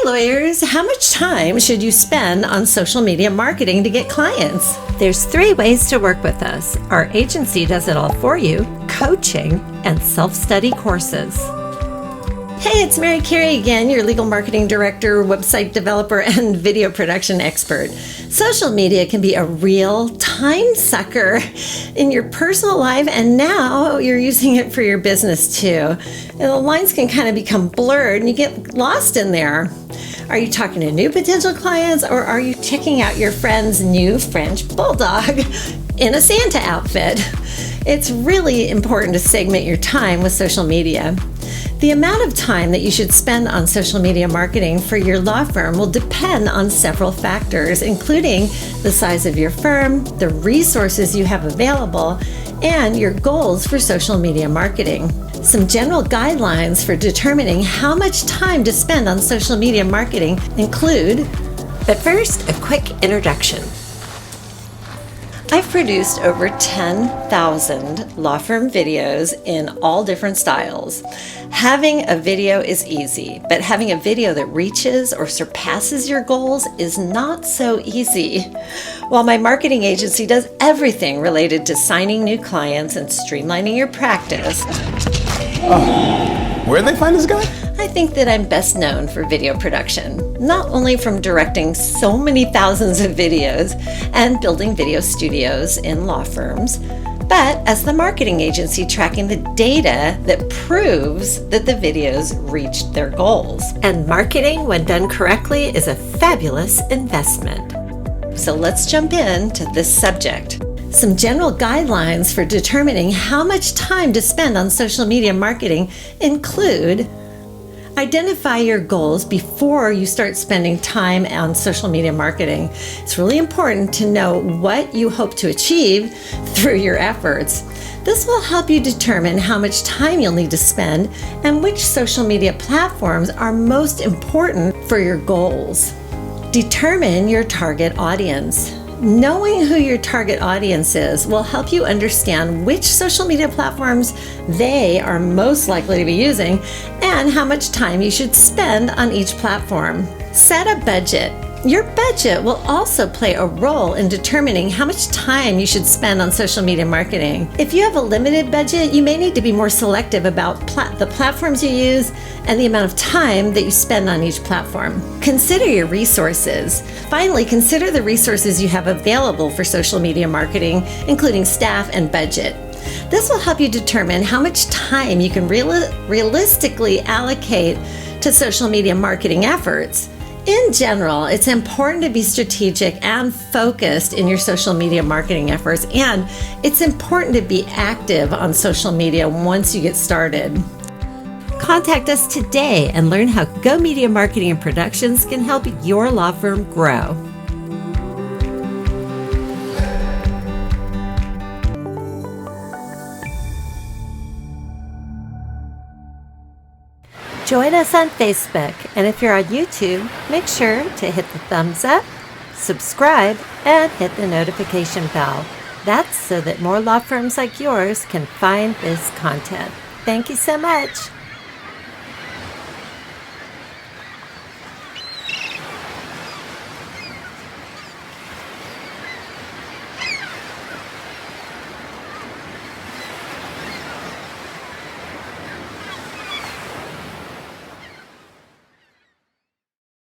lawyers, how much time should you spend on social media marketing to get clients? There's 3 ways to work with us. Our agency does it all for you: coaching and self-study courses. Hey, it's Mary Cary again, your legal marketing director, website developer, and video production expert. Social media can be a real time sucker in your personal life, and now you're using it for your business too. And the lines can kind of become blurred and you get lost in there. Are you talking to new potential clients, or are you checking out your friend's new French bulldog in a Santa outfit? It's really important to segment your time with social media. The amount of time that you should spend on social media marketing for your law firm will depend on several factors, including the size of your firm, the resources you have available, and your goals for social media marketing. Some general guidelines for determining how much time to spend on social media marketing include, but first, a quick introduction. I've produced over 10,000 law firm videos in all different styles. Having a video is easy, but having a video that reaches or surpasses your goals is not so easy. While my marketing agency does everything related to signing new clients and streamlining your practice, where'd they find this guy? I think that I'm best known for video production, not only from directing so many thousands of videos and building video studios in law firms, but as the marketing agency tracking the data that proves that the videos reached their goals. And marketing, when done correctly, is a fabulous investment. So let's jump into this subject. Some general guidelines for determining how much time to spend on social media marketing include: identify your goals before you start spending time on social media marketing. It's really important to know what you hope to achieve through your efforts. This will help you determine how much time you'll need to spend and which social media platforms are most important for your goals. Determine your target audience. Knowing who your target audience is will help you understand which social media platforms they are most likely to be using and how much time you should spend on each platform. Set a budget. Your budget will also play a role in determining how much time you should spend on social media marketing. If you have a limited budget, you may need to be more selective about the platforms you use and the amount of time that you spend on each platform. Consider your resources. Finally, consider the resources you have available for social media marketing, including staff and budget. This will help you determine how much time you can realistically allocate to social media marketing efforts. In general, it's important to be strategic and focused in your social media marketing efforts, and it's important to be active on social media once you get started. Contact us today and learn how GoMedia Marketing Productions can help your law firm grow. Join us on Facebook, and if you're on YouTube, make sure to hit the thumbs up, subscribe, and hit the notification bell. That's so that more law firms like yours can find this content. Thank you so much.